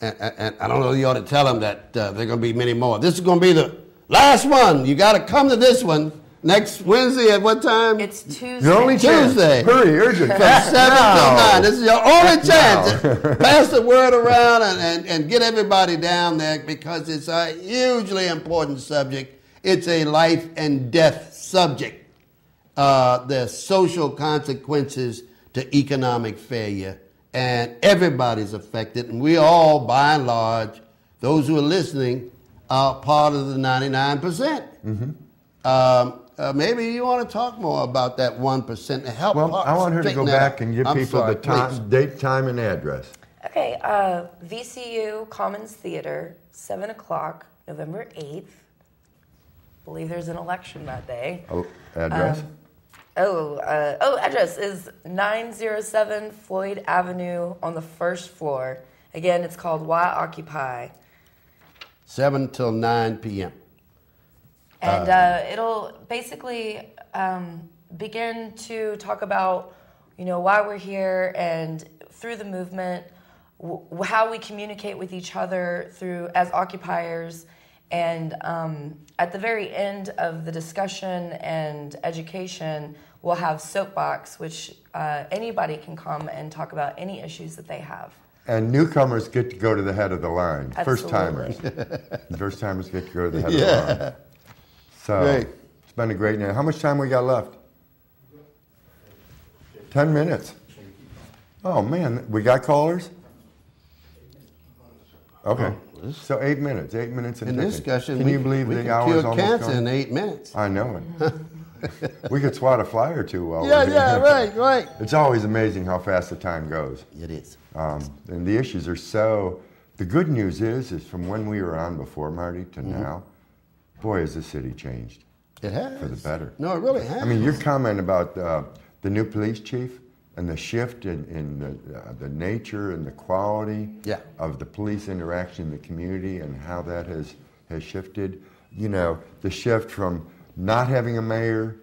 I don't know, you ought to tell them that there are going to be many more. This is going to be the last one. You got to come to this one next Wednesday at what time? It's Tuesday. Your only chance. Tuesday. Hurry, urgent. From 7 till 9. This is your only chance. Pass the word around and get everybody down there, because it's a hugely important subject. It's a life and death subject. There's social consequences to economic failure, and everybody's affected, and we all, by and large, those who are listening, are part of the 99%. Maybe you want to talk more about that 1% and help. Well, I want her to go back and give people the time, date, time, and address. Okay, VCU Commons Theater, 7 o'clock, November 8th. I believe there's an election that day. Oh, address? Address is 907 Floyd Avenue on the first floor. Again, it's called Why Occupy. 7 till 9 p.m. And it'll basically begin to talk about, why we're here and through the movement, how we communicate with each other as occupiers. And at the very end of the discussion and education, we'll have Soapbox, which anybody can come and talk about any issues that they have. And newcomers get to go to the head of the line. Absolutely. First-timers get to go to the head of the line. So great. It's been a great night. How much time we got left? 10 minutes. Oh, man. We got callers? Okay. So 8 minutes. 8 minutes in discussion. Can you believe the hour's almost gone? We can cure cancer in 8 minutes. I know it. We could swat a fly or two while Yeah, we're yeah, here. right. It's always amazing how fast the time goes. It is. And the issues are so... The good news is from when we were on before, Marty, to now, boy, has the city changed. It has. For the better. No, it really has. I mean, your comment about the new police chief and the shift in the nature and the quality of the police interaction in the community and how that has shifted. You know, the shift from not having a mayor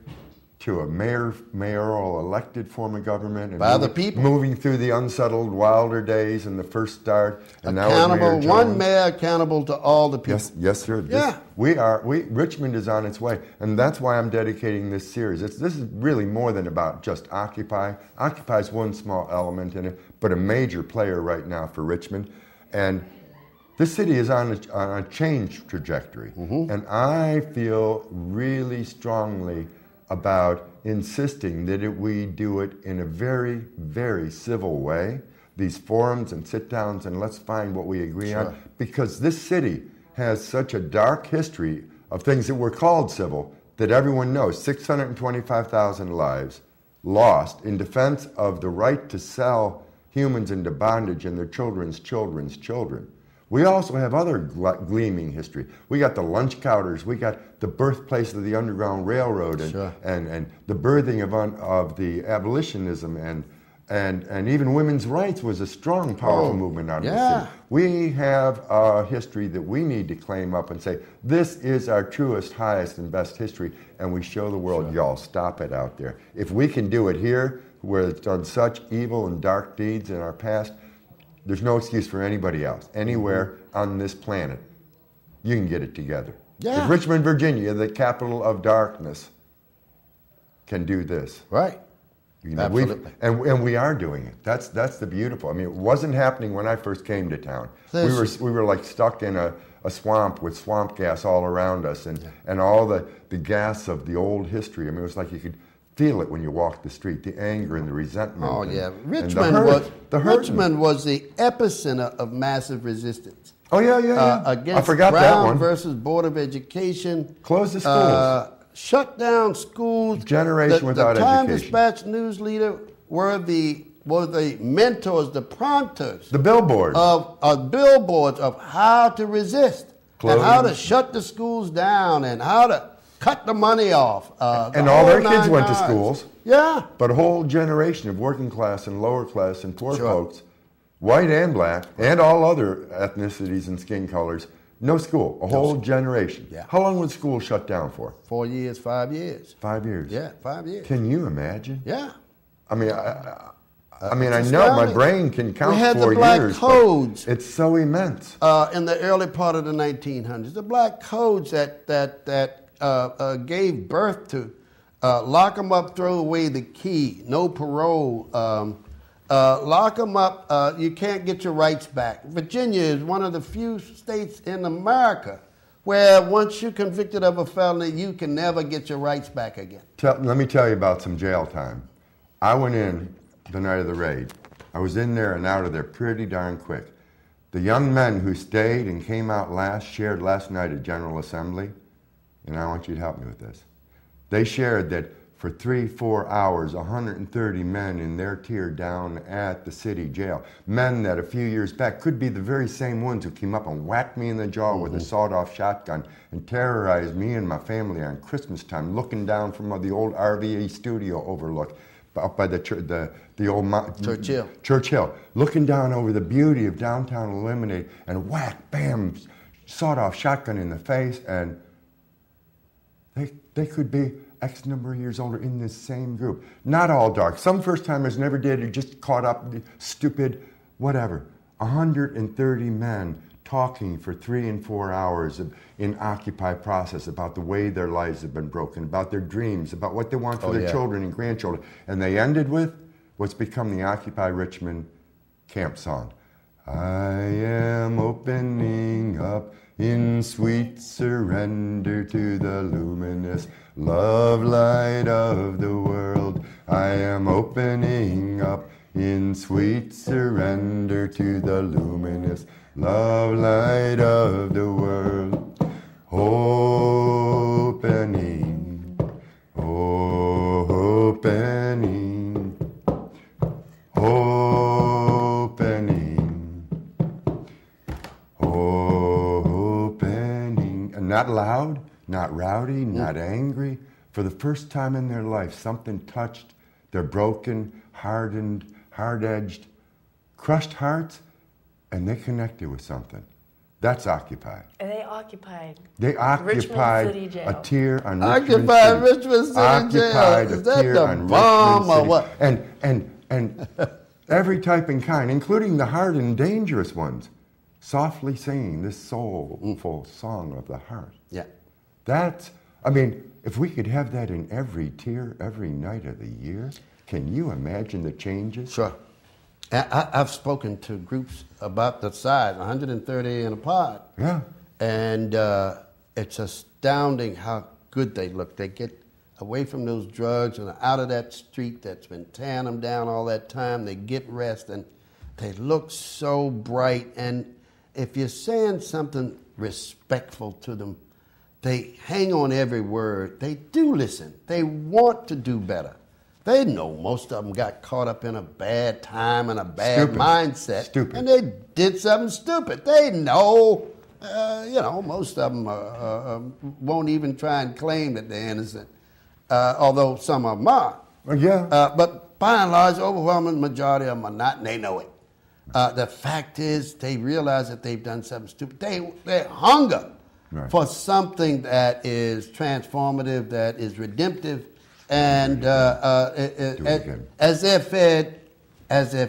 to a mayoral elected form of government. And by the people. Moving through the unsettled, wilder days and the first start. And accountable, now one mayor accountable to all the people. Yes, sir. Yeah. Richmond is on its way. And that's why I'm dedicating this series. This is really more than about just Occupy. Occupy is one small element in it, but a major player right now for Richmond. And this city is on a change trajectory. And I feel really strongly about insisting that we do it in a very, very civil way. These forums and sit-downs, and let's find what we agree on. Because this city has such a dark history of things that were called civil that everyone knows. 625,000 lives lost in defense of the right to sell humans into bondage and their children's children's children. We also have other gleaming history. We got the lunch counters. We got the birthplace of the Underground Railroad and the birthing of the abolitionism and even women's rights was a strong, powerful movement out of the city. We have a history that we need to claim up and say, this is our truest, highest, and best history, and we show the world, y'all, stop it out there. If we can do it here, where it's done such evil and dark deeds in our past, there's no excuse for anybody else, anywhere on this planet. You can get it together. If Richmond, Virginia, the capital of darkness, can do this. Right. You know, absolutely. And we are doing it. That's the beautiful. I mean, it wasn't happening when I first came to town. We were like stuck in a swamp with swamp gas all around us and all the gas of the old history. I mean, it was like you could feel it when you walk the street, the anger and the resentment. Oh, yeah. Richmond was the epicenter of massive resistance. Oh, yeah. Against I forgot Brown that one. versus Board of Education. Close the schools. Shut down schools. Generation without education. The Time-Dispatch news leader were the mentors, the prompters. The billboards. Of billboards of how to resist. Closing. And how to shut the schools down and how to cut the money off. And all their kids went to schools. Yeah. But a whole generation of working class and lower class and poor folks, white and black, and all other ethnicities and skin colors, no school. A whole generation. Yeah. How long was school shut down for? 4 years, 5 years. 5 years. Yeah, 5 years. Can you imagine? Yeah. I mean, I know my brain can count 4 years. We had the black codes. It's so immense. In the early part of the 1900s, the black codes that gave birth to lock them up, throw away the key, no parole, lock them up, you can't get your rights back. Virginia is one of the few states in America where once you're convicted of a felony, you can never get your rights back again. Let me tell you about some jail time. I went in the night of the raid. I was in there and out of there pretty darn quick. The young men who stayed and came out shared last night at General Assembly, and I want you to help me with this. They shared that for 3-4 hours, 130 men in their tier down at the city jail, men that a few years back could be the very same ones who came up and whacked me in the jaw with a sawed-off shotgun and terrorized me and my family on Christmas time, looking down from the old RVA studio overlook up by the old Churchill, looking down over the beauty of downtown Illuminate, and whack, bam, sawed-off shotgun in the face, and they could be X number of years older in this same group. Not all dark. Some first-timers never did, or just caught up, stupid, whatever. 130 men talking for 3 and 4 hours in Occupy process about the way their lives have been broken, about their dreams, about what they want for their children and grandchildren. And they ended with what's become the Occupy Richmond camp song. I am opening up in sweet surrender to the luminous love light of the world. I am opening up in sweet surrender to the luminous love light of the world. Opening not loud, not rowdy, not angry. For the first time in their life, something touched their broken, hardened, hard-edged, crushed hearts, and they connected with something. That's Occupy. And they occupied. They occupied City Jail. a tier on Occupied Richmond City. Richmond City Jail. Occupied Is a that tier the on bomb Richmond or City. what? And every type and kind, including the hard and dangerous ones, softly singing this soulful song of the heart. Yeah. That's, I mean, if we could have that in every tier, every night of the year, can you imagine the changes? Sure. I've spoken to groups about the size, 130 in a pod. Yeah. And it's astounding how good they look. They get away from those drugs and out of that street that's been tearing them down all that time. They get rest and they look so bright. And if you're saying something respectful to them, they hang on every word. They do listen. They want to do better. They know most of them got caught up in a bad time and a bad mindset. Stupid. And they did something stupid. They know, most of them won't even try and claim that they're innocent, although some of them are. Yeah. But by and large, overwhelming majority of them are not, and they know it. The fact is, they realize that they've done something stupid. They hunger for something that is transformative, that is redemptive, and as they're fed, they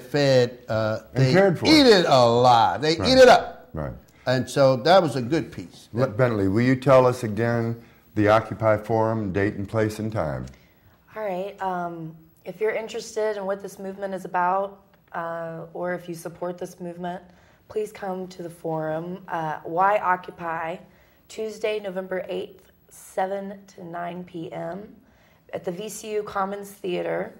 eat it alive. They eat it up. Right. And so that was a good piece. Bentley, will you tell us again the Occupy Forum, date and place and time? All right. If you're interested in what this movement is about, or if you support this movement, please come to the forum. Why Occupy? Tuesday, November 8th, 7 to 9 p.m. at the VCU Commons Theater,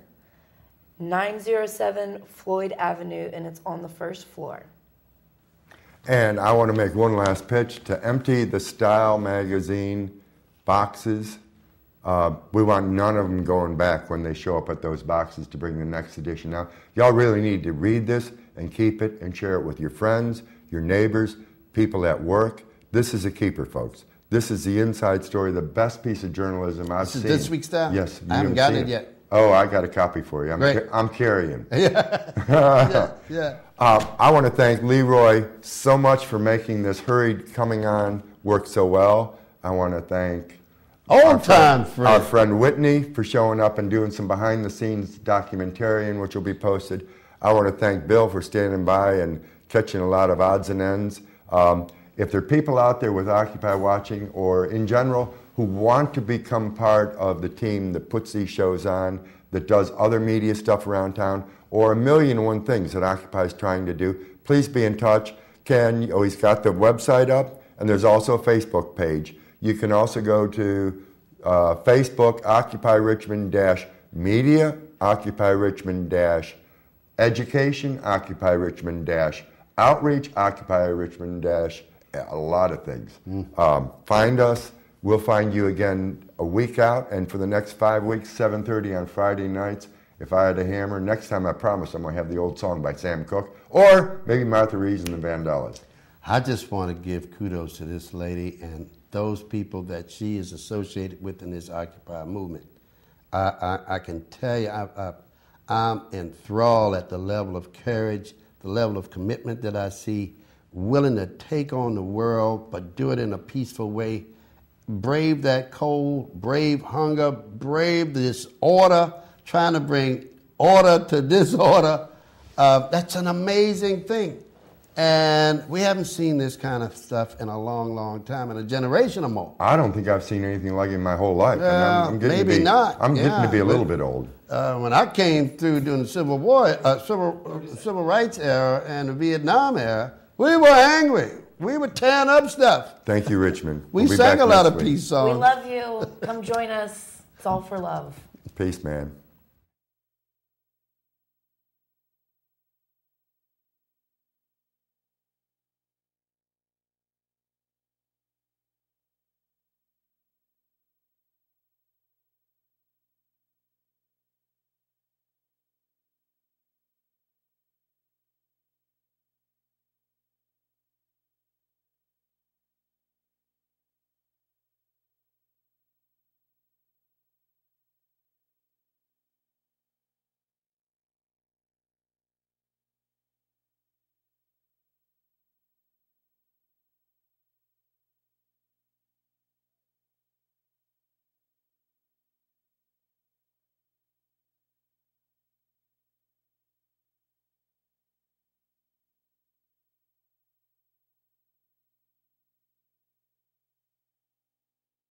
907 Floyd Avenue, and it's on the first floor. And I want to make one last pitch to empty the Style magazine boxes. We want none of them going back when they show up at those boxes to bring the next edition out. Y'all really need to read this and keep it and share it with your friends, your neighbors, people at work. This is a keeper, folks. This is the inside story, the best piece of journalism I've seen. This week's Style? Yes. I haven't gotten it yet. Oh, I got a copy for you. I'm carrying. Yeah. I want to thank Leroy so much for making this hurried coming on work so well. I want to thank our friend Whitney for showing up and doing some behind-the-scenes documentarian, which will be posted. I want to thank Bill for standing by and catching a lot of odds and ends. If there are people out there with Occupy watching or in general who want to become part of the team that puts these shows on, that does other media stuff around town, or 1,000,001 things that Occupy is trying to do, please be in touch. He's got the website up, and there's also a Facebook page. You can also go to Facebook, Occupy Richmond-Media, Occupy Richmond-Education, Occupy Richmond-Outreach, Occupy Richmond- a lot of things. Find us. We'll find you again a week out, and for the next 5 weeks, 7:30 on Friday nights. If I had a hammer, next time I promise I'm going to have the old song by Sam Cooke, or maybe Martha Reeves and the Vandellas. I just want to give kudos to this lady and those people that she is associated with in this Occupy movement. I can tell you, I'm enthralled at the level of courage, the level of commitment that I see, willing to take on the world, but do it in a peaceful way. Brave that cold, brave hunger, brave disorder, trying to bring order to disorder. That's an amazing thing. And we haven't seen this kind of stuff in a long, long time, in a generation or more. I don't think I've seen anything like it in my whole life. I'm getting maybe not. I'm getting to be a little bit old. When I came through during the Civil War, Civil Rights era and the Vietnam era, we were angry. We were tearing up stuff. Thank you, Richmond. We sang a lot of peace songs. We love you. Come join us. It's all for love. Peace, man.